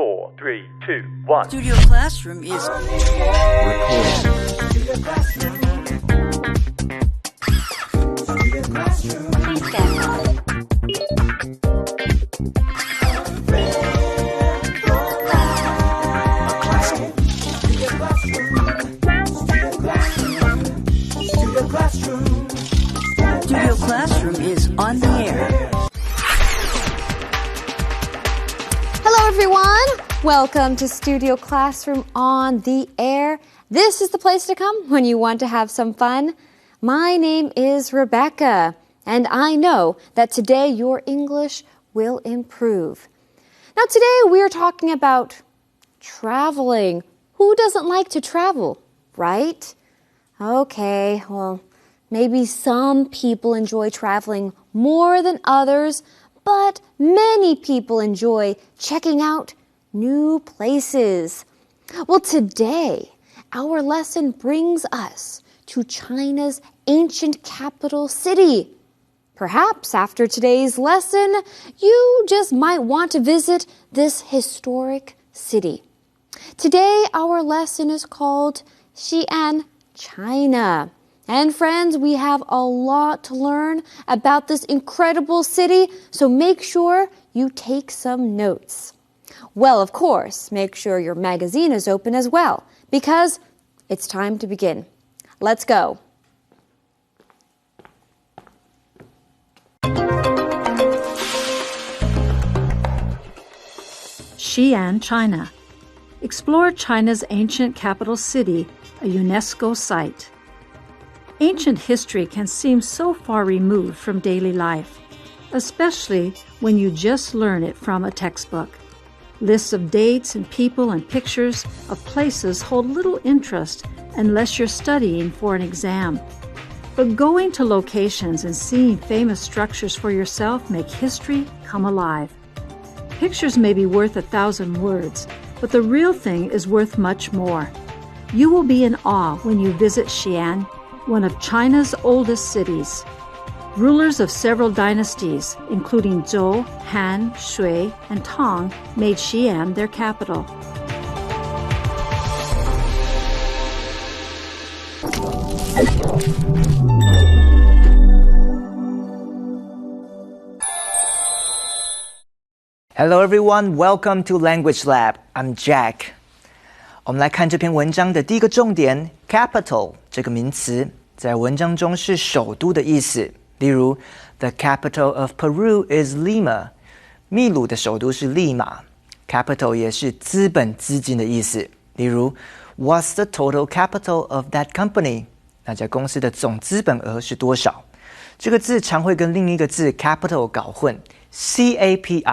4, 3, 2, 1. Studio Classroom is Please stand by. Studio Classroom is on the air. Hello everyone! Welcome to Studio Classroom on the air. This is the place to come when you want to have some fun. My name is Rebecca, and I know that today your English will improve. Now today we are talking about traveling. Who doesn't like to travel, right? Okay, well, maybe some people enjoy traveling more than others, but many people enjoy checking out new places. Well, today, our lesson brings us to China's ancient capital city. Perhaps after today's lesson, you just might want to visit this historic city. Today, our lesson is called Xi'an, China. And friends, we have a lot to learn about this incredible city, so make sure you take some notes. Well, of course, make sure your magazine is open as well, because it's time to begin. Let's go. Xi'an, China. Explore China's ancient capital city, a UNESCO site. Ancient history can seem so far removed from daily life, especially when you just learn it from a textbook. Lists of dates and people and pictures of places hold little interest unless you're studying for an exam. But going to locations and seeing famous structures for yourself make history come alive. Pictures may be worth 1,000 words, but the real thing is worth much more. You will be in awe when you visit Xi'an, one of China's oldest cities. Rulers of several dynasties, including Zhou, Han, Sui, and Tang, made Xi'an their capital. Hello everyone, welcome to Language Lab. I'm Jack. 我们来看这篇文章的第一个重点 capital 这个名词在文章中是首都的意思，例如 The capital of Peru is Lima 秘鲁的首都是利马。 capital 也是资本资金的意思，例如 What's the total capital of that company 那家公司的总资本额是多少。这个字常会跟另一个字 capital 搞混， C-A-P-I-T-O-L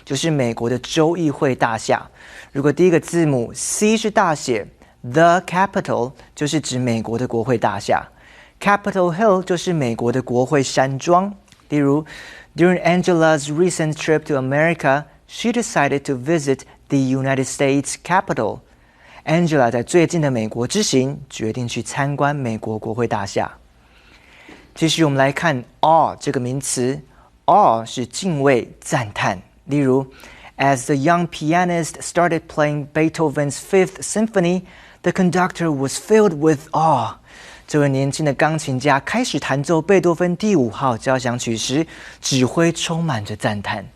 就是美国的州议会大厦。如果第一个字母 C 是大写， The Capitol 就是指美国的国会大厦， Capitol Hill 就是美国的国会山庄。例如 During Angela's recent trip to America, she decided to visit the United States Capitol. Angela 在最近的美国之行决定去参观美国国会大厦。继续我们来看 awe 这个名词， awe 是敬畏、赞叹。例如 As the young pianist started playing Beethoven's Fifth Symphony, the conductor was filled with awe. 这位年轻的钢琴家开始弹奏贝多芬第5号交响曲时，指挥充满着赞叹。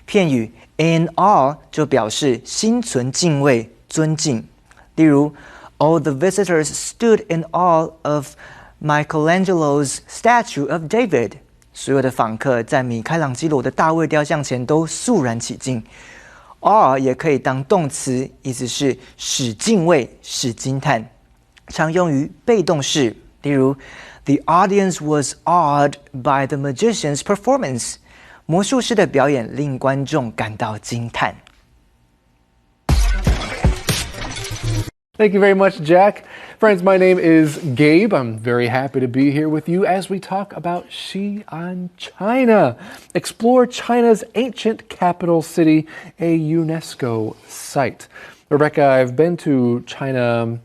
片语 in awe 就表示心存敬畏、尊敬。例如 All the visitors stood in awe of Michelangelo's statue of David. 所有的访客在米开朗基罗的大卫雕像前都肃然起敬。awe 也可以当动词，意思是使敬畏、使惊叹，常用于被动式。例如 The audience was awed by the magician's performance. 魔术师的表演令观众感到惊叹。Thank you very much, Jack. Friends, my name is Gabe. I'm very happy to be here with you as we talk about Xi'an, China. Explore China's ancient capital city, a UNESCO site. Rebecca, I've been to China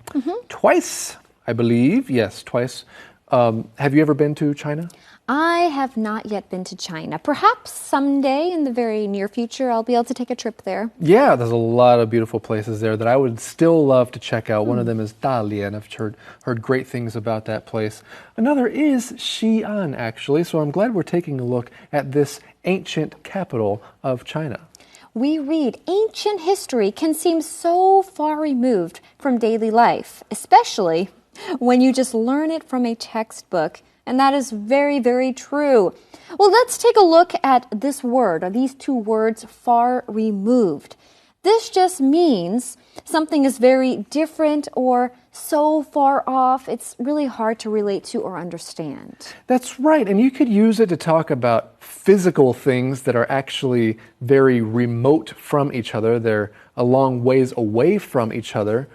twice, I believe. Yes, twice. Have you ever been to China? I have not yet been to China. Perhaps someday in the very near future, I'll be able to take a trip there. Yeah, there's a lot of beautiful places there that I would still love to check out. One of them is Dalian. I've heard great things about that place. Another is Xi'an, actually. So I'm glad we're taking a look at this ancient capital of China. We read ancient history can seem so far removed from daily life, especially when you just learn it from a textbook. And that is very, very true. Well, let's take a look at this word, or these two words, far removed. This just means something is very different or so far off, it's really hard to relate to or understand. That's right, and you could use it to talk about physical things that are actually very remote from each other. They're a long ways away from each other.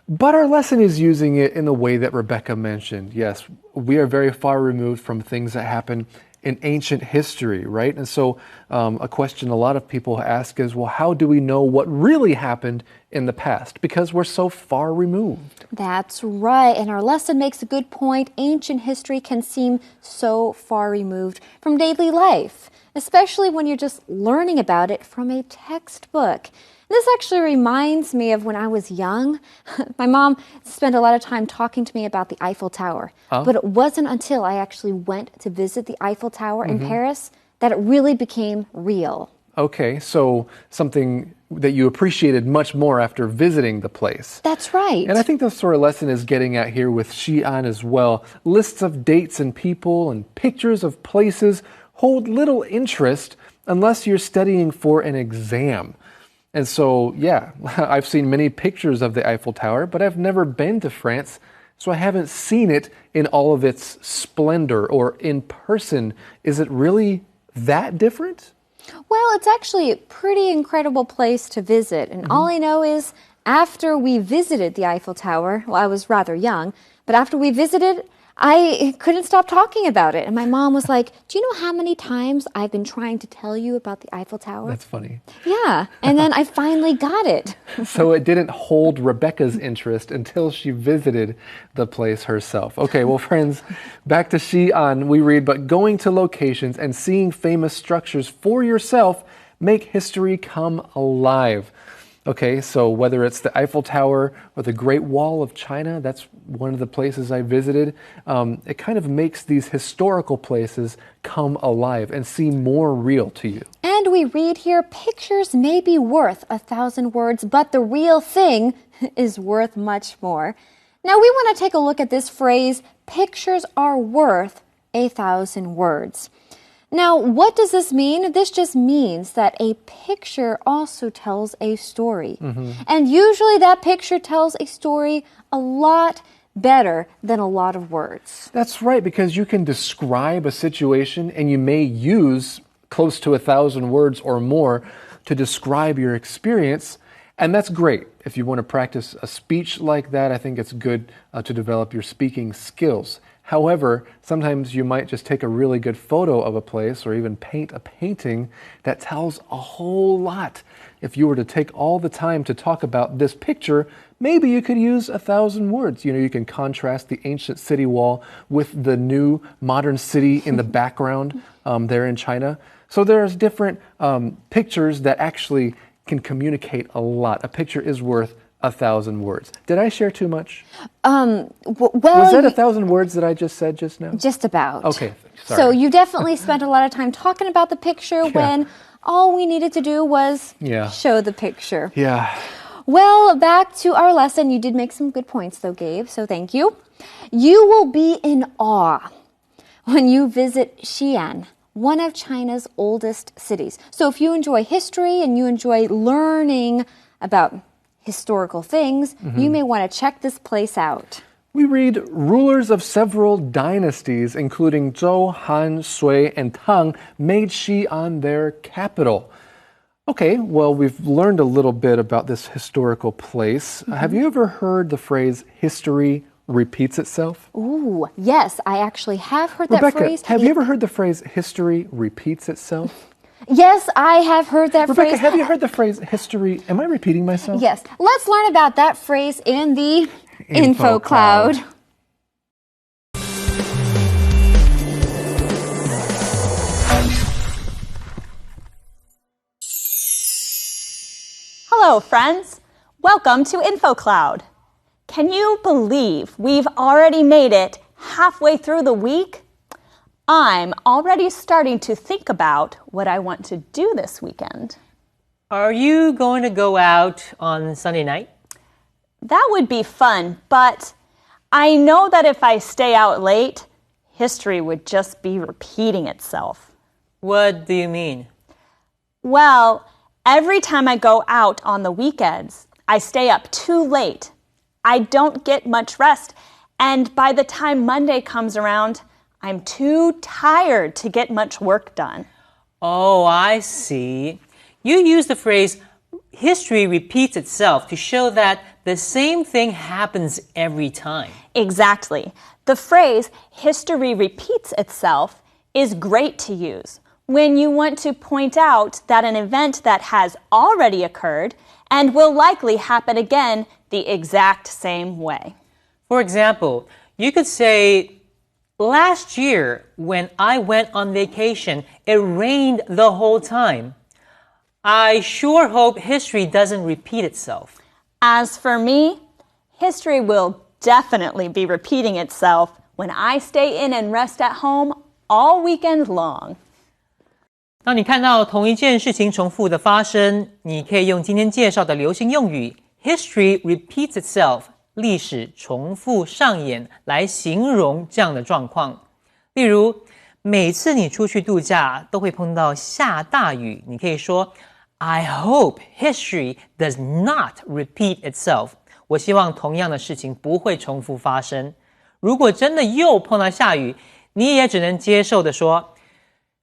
But our lesson is using it in the way that Rebecca mentioned. Yes, we are very far removed from things that happen in ancient history, right? And so a question a lot of people ask is, well, how do we know what really happened in the past? Because we're so far removed. That's right, and our lesson makes a good point. Ancient history can seem so far removed from daily life, especially when you're just learning about it from a textbook. This actually reminds me of when I was young. My mom spent a lot of time talking to me about the Eiffel Tower. But it wasn't until I actually went to visit the Eiffel Tower in Paris that it really became real. Okay, so something that you appreciated much more after visiting the place. That's right. And I think the sort of lesson is getting at here with Xi'an as well. Lists of dates and people and pictures of places hold little interest unless you're studying for an exam. And so, yeah, I've seen many pictures of the Eiffel Tower, but I've never been to France, so I haven't seen it in all of its splendor or in person. Is it really that different? Well, it's actually a pretty incredible place to visit. And all I know is after we visited the Eiffel Tower, well, I was rather young, but after we visited, I couldn't stop talking about it. And my mom was like, do you know how many times I've been trying to tell you about the Eiffel Tower? That's funny. Yeah. And then I finally got it. So it didn't hold Rebecca's interest until she visited the place herself. Okay, well, friends, back to Xi'an, we read, but going to locations and seeing famous structures for yourself make history come alive. Okay, so whether it's the Eiffel Tower or the Great Wall of China, that's one of the places I visited, it kind of makes these historical places come alive and seem more real to you. And we read here, pictures may be worth 1,000 words, but the real thing is worth much more. Now we want to take a look at this phrase, pictures are worth 1,000 words. Now, what does this mean? This just means that a picture also tells a story. And usually that picture tells a story a lot better than a lot of words. That's right, because you can describe a situation and you may use close to 1,000 words or more to describe your experience. And that's great. If you want to practice a speech like that, I think it's good to develop your speaking skills. However, sometimes you might just take a really good photo of a place or even paint a painting that tells a whole lot. If you were to take all the time to talk about this picture, maybe you could use 1,000 words. You know, you can contrast the ancient city wall with the new modern city in the background there in China. So there's different pictures that actually can communicate a lot. A picture is worth 1,000 words. Did I share too much? Well, was that 1,000 words that I just said just now? Just about. Okay, sorry. So you definitely spent a lot of time talking about the picture when all we needed to do was show the picture. Yeah. Well, back to our lesson. You did make some good points though, Gabe, so thank you. You will be in awe when you visit Xi'an, one of China's oldest cities. So if you enjoy history and you enjoy learning about historical things, you may want to check this place out. We read, rulers of several dynasties, including Zhou, Han, Sui, and Tang, made Xi'an their capital. Okay, well, we've learned a little bit about this historical place. Have you ever heard the phrase, history repeats itself? Ooh, yes, I actually have heard that Rebecca, phrase. have you ever heard the phrase, history repeats itself? Yes, I have heard that Rebecca, phrase. have you heard the phrase, history, am I repeating myself? Yes, let's learn about that phrase in the Info Cloud. Hello, friends. Welcome to InfoCloud. Can you believe we've already made it halfway through the week? I'm already starting to think about what I want to do this weekend. Are you going to go out on Sunday night? That would be fun, but I know that if I stay out late, history would just be repeating itself. What do you mean? Well, every time I go out on the weekends, I stay up too late. I don't get much rest, and by the time Monday comes around, I'm too tired to get much work done. Oh, I see. You use the phrase, history repeats itself, to show that the same thing happens every time. Exactly. The phrase, history repeats itself, is great to use when you want to point out that an event that has already occurred and will likely happen again the exact same way. For example, you could say, last year, when I went on vacation, it rained the whole time. I sure hope history doesn't repeat itself. As for me, history will definitely be repeating itself when I stay in and rest at home all weekend long. 当你看到同一件事情重复的发生，你可以用今天介绍的流行用语 history repeats itself 历史重复上演来形容这样的状况。例如，每次你出去度假都会碰到下大雨，你可以说 I hope history does not repeat itself. 我希望同样的事情不会重复发生。如果真的又碰到下雨，你也只能接受的说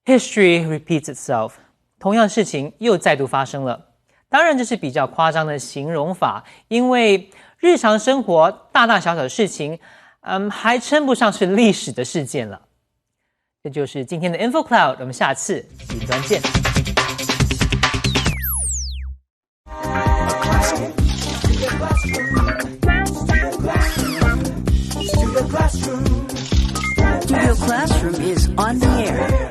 history repeats itself. 同样的事情又再度发生了。当然这是比较夸张的形容法，因为日常生活大大小小的事情，还称不上是历史的事件了。这就是今天的 InfoCloud， 我们下次云端见。Studio Classroom is on the air.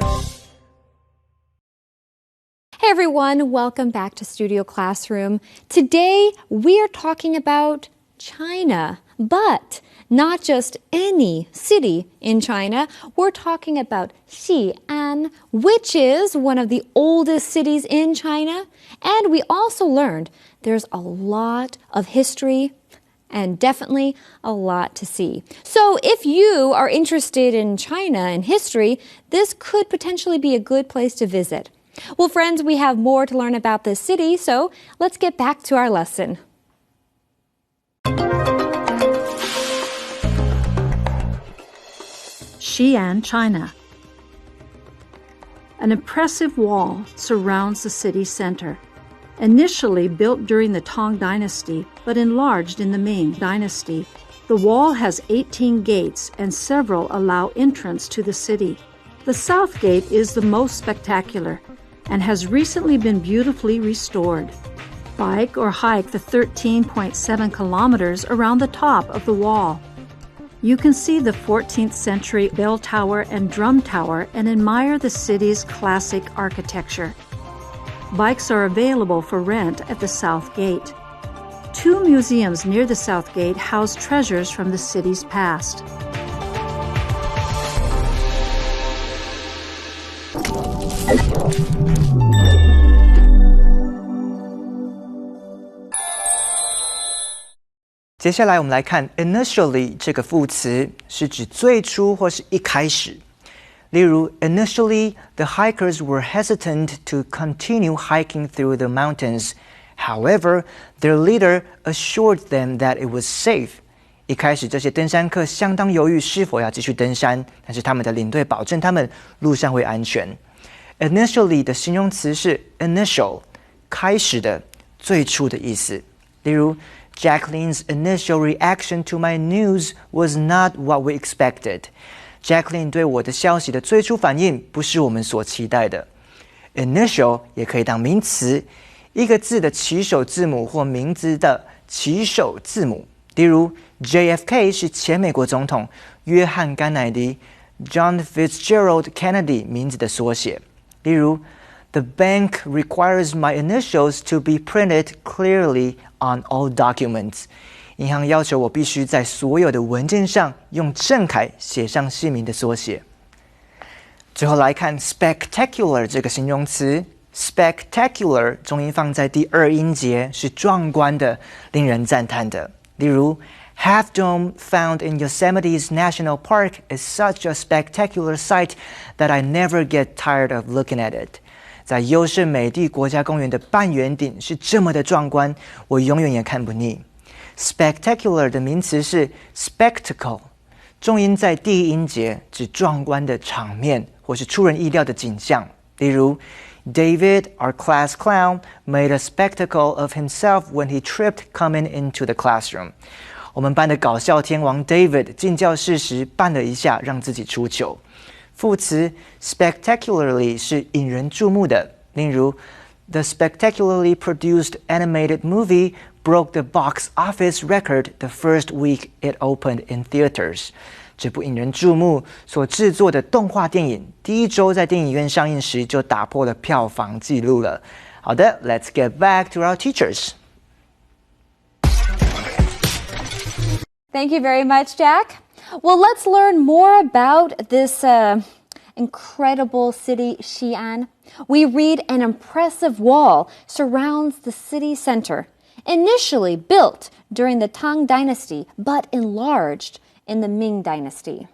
Hey everyone, welcome back to Studio Classroom. Today we are talking about China, but not just any city in China. We're talking about Xi'an, which is one of the oldest cities in China. And we also learned there's a lot of history and definitely a lot to see. So if you are interested in China and history, this could potentially be a good place to visit. Well, friends, we have more to learn about this city, so let's get back to our lesson. Xi'an, China. An impressive wall surrounds the city center. Initially built during the Tang Dynasty, but enlarged in the Ming Dynasty, the wall has 18 gates and several allow entrance to the city. The south gate is the most spectacular and has recently been beautifully restored. Bike or hike the 13.7 kilometers around the top of the wall. You can see the 14th century bell tower and drum tower and admire the city's classic architecture. Bikes are available for rent at the South Gate. 2 museums near the South Gate house treasures from the city's past.接下来我们来看 initially 这个副词，是指最初或是一开始。例如 initially, the hikers were hesitant to continue hiking through the mountains. However, their leader assured them that it was safe. 一开始这些登山客相当犹豫是否要继续登山，但是他们的领队保证他们路上会安全。Initially 的形容词是 initial, 开始的、最初的意思。例如Jacqueline's initial reaction to my news was not what we expected. Jacqueline 对我的消息的最初反应不是我们所期待的。Initial 也可以当名词，一个字的起首字母或名字的起首字母。例如 JFK 是前美国总统约翰甘乃迪 John Fitzgerald Kennedy 名字的缩写。例如 The bank requires my initials to be printed clearly on all documents. 银行要求我必须在所有的文件上用正楷写上姓名的缩写。最后来看 spectacular 这个形容词 ，spectacular 重音放在第二音节，是壮观的、令人赞叹的。例如 Half Dome found in Yosemite's National Park is such a spectacular sight that I never get tired of looking at it. 在优胜美地国家公园的半圆顶是这么的壮观，我永远也看不腻。Spectacular 的名词是 spectacle， 重音在第一音节，指壮观的场面或是出人意料的景象。例如 David, our class clown, made a spectacle of himself when he tripped coming into the classroom. 我们班的搞笑天王 David 进教室时绊了一下，让自己出糗。副词 spectacularly 是引人注目的，例如 The spectacularly produced animated movie broke the box office record the first week it opened in theaters. 这部引人注目所制作的动画电影，第一周在电影院上映时就打破了票房纪录了。好的 ，Let's get back to our teachers. Thank you very much, Jack. Well, let's learn more about this incredible city, Xi'an. We read an impressive wall surrounds the city center, initially built during the Tang Dynasty, but enlarged in the Ming Dynasty.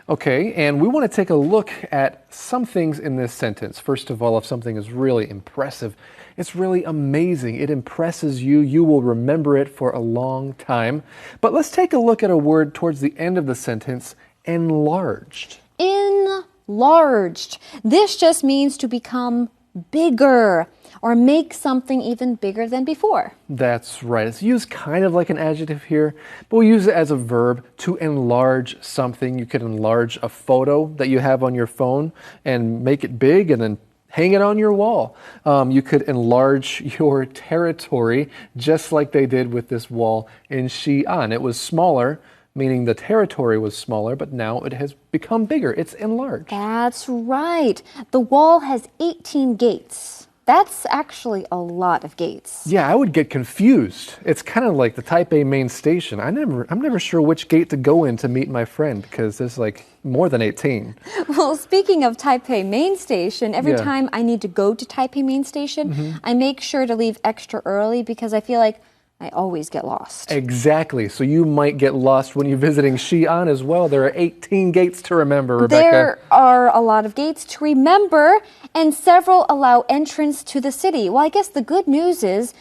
Okay, and we want to take a look at some things in this sentence. First of all, if something is really impressive, it's really amazing. It impresses you. You will remember it for a long time. But let's take a look at a word towards the end of the sentence, enlarged. Enlarged. This just means to become bigger or make something even bigger than before. That's right. It's used kind of like an adjective here, but we use it as a verb to enlarge something. You could enlarge a photo that you have on your phone and make it big and then hang it on your wall. You could enlarge your territory just like they did with this wall in Xi'an. It was smaller, meaning the territory was smaller, but now it has become bigger. It's enlarged. That's right. The wall has 18 gates. That's actually a lot of gates. Yeah, I would get confused. It's kind of like the Taipei main station. I'm never sure which gate to go in to meet my friend because there's like more than 18. Well, speaking of Taipei main station, every time I need to go to Taipei main station, I make sure to leave extra early because I feel like I always get lost. Exactly. So you might get lost when you're visiting Xi'an as well. There are 18 gates to remember, Rebecca. There are a lot of gates to remember, and several allow entrance to the city. Well, I guess the good news is,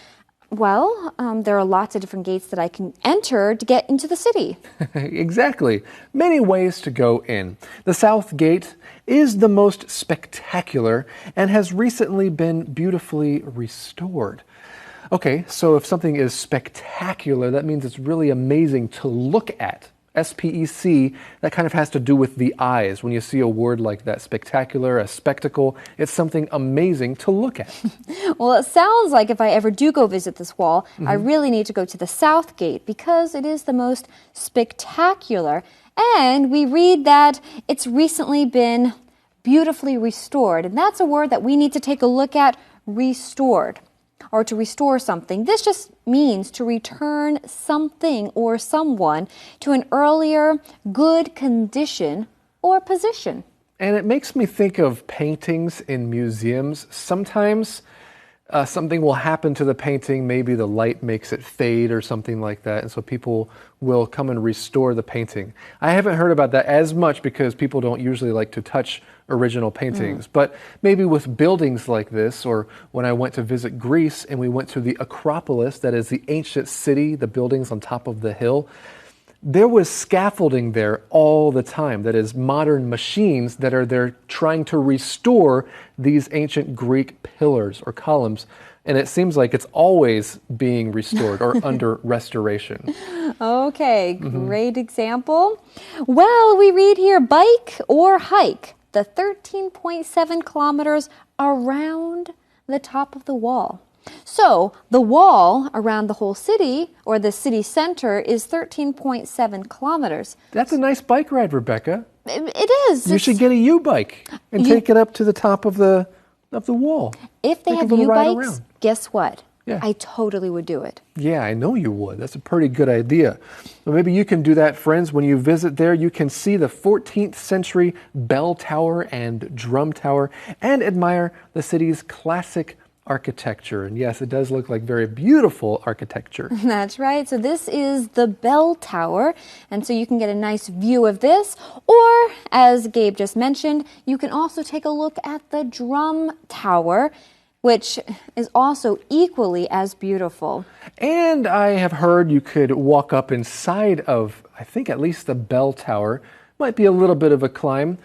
there are lots of different gates that I can enter to get into the city. Exactly. Many ways to go in. The South Gate is the most spectacular and has recently been beautifully restored. Okay, so if something is spectacular, that means it's really amazing to look at. S-P-E-C, that kind of has to do with the eyes. When you see a word like that, spectacular, a spectacle, it's something amazing to look at. Well, it sounds like if I ever do go visit this wall, I really need to go to the South Gate because it is the most spectacular. And we read that it's recently been beautifully restored. And that's a word that we need to take a look at, restored. Or to restore something. This just means to return something or someone to an earlier good condition or position. And it makes me think of paintings in museums. Sometimes something will happen to the painting. Maybe the light makes it fade or something like that. And so people will come and restore the painting. I haven't heard about that as much because people don't usually like to touch original paintings. But maybe with buildings like this, or when I went to visit Greece and we went to the Acropolis, that is the ancient city, the buildings on top of the hill, there was scaffolding there all the time. That is modern machines that are there trying to restore these ancient Greek pillars or columns. And it seems like it's always being restored or under restoration. Okay, great example. Well, we read here bike or hike the 13.7 kilometers around the top of the wall. So the wall around the whole city, or the city center, is 13.7 kilometers. That's a nice bike ride, Rebecca. It is. You should get a U-bike and take it up to the top of the of the wall. If they Take a have little ride U-bikes, around. guess what? Yeah. I totally would do it. Yeah, I know you would. That's a pretty good idea. Well, maybe you can do that, friends. When you visit there, you can see the 14th century bell tower and drum tower and admire the city's classic architecture. And yes, it does look like very beautiful architecture. That's right. So this is the bell tower. And so you can get a nice view of this. Or, as Gabe just mentioned, you can also take a look at the drum tower, which is also equally as beautiful. And I have heard you could walk up inside of, I think at least the bell tower. Might be a little bit of a climb,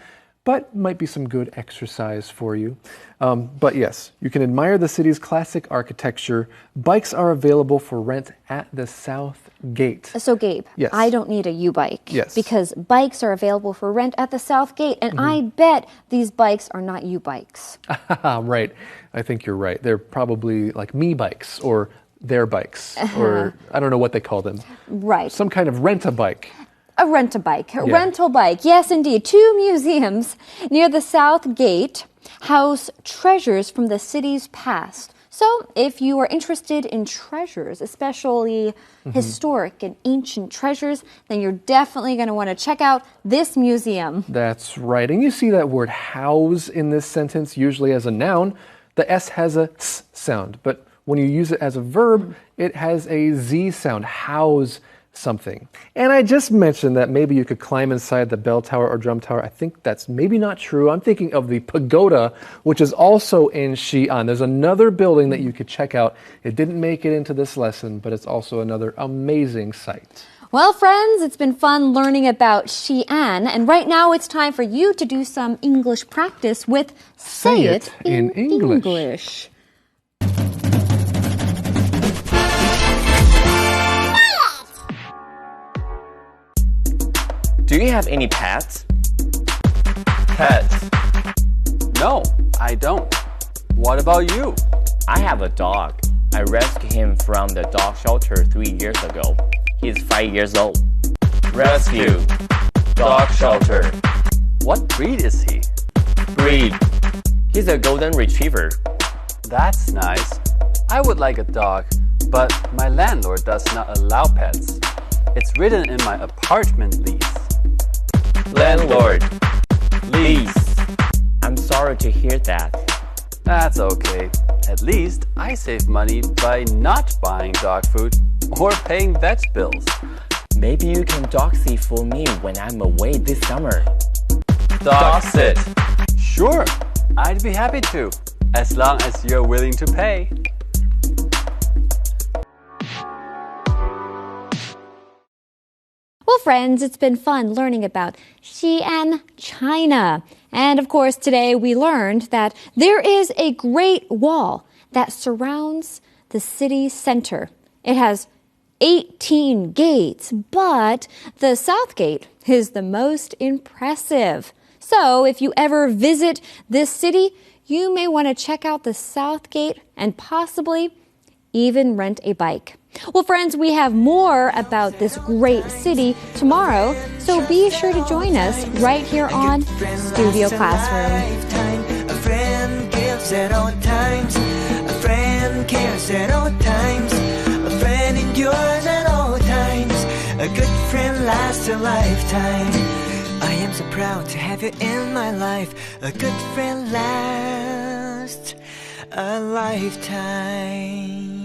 but might be some good exercise for you. But yes, you can admire the city's classic architecture. Bikes are available for rent at the South Gate. So Gabe, Yes. I don't need a U-bike. Yes. Because bikes are available for rent at the South Gate. And I bet these bikes are not U-bikes. Right. I think you're right. They're probably like me bikes or their bikes, or I don't know what they call them. Right. Some kind of rent-a-bike. A rent-a-bike, a rental bike. Yes, indeed. 2 museums near the South Gate house treasures from the city's past. So if you are interested in treasures, especially historic and ancient treasures, then you're definitely going to want to check out this museum. That's right. And you see that word house in this sentence, usually as a noun. The S has a S sound, but when you use it as a verb, it has a Z sound. House something. And I just mentioned that maybe you could climb inside the bell tower or drum tower. I think that's maybe not true. I'm thinking of the pagoda, which is also in Xi'an. There's another building that you could check out. It didn't make it into this lesson, but it's also another amazing sight. Well, friends, it's been fun learning about Xi'an, and right now it's time for you to do some English practice with Say It in English. Do you have any pets? Pets. No, I don't. What about you? I have a dog. I rescued him from the dog shelter 3 years ago. He's 5 years old. Rescue. Dog shelter. What breed is he? Breed. He's a golden retriever. That's nice. I would like a dog, but my landlord does not allow pets. It's written in my apartment lease. Landlord. Lease. I'm sorry to hear that. That's okay. At least I save money by not buying dog food or paying vet bills. Maybe you can dog sit for me when I'm away this summer. Dog sit. Sure, I'd be happy to, as long as you're willing to pay. Well, friends, it's been fun learning about Xi'an, China. And of course, today we learned that there is a great wall that surrounds the city center. It has 18 gates, but the South Gate is the most impressive. So if you ever visit this city, you may want to check out the South Gate and possibly even rent a bike. Well, friends, we have more about this great city tomorrow, so be sure to join us right here on Studio Classroom. A friend gives at all times. A friend cares at all times. A friend endures at all times. A good friend lasts a lifetime. I am so proud to have you in my life. A good friend lasts a lifetime.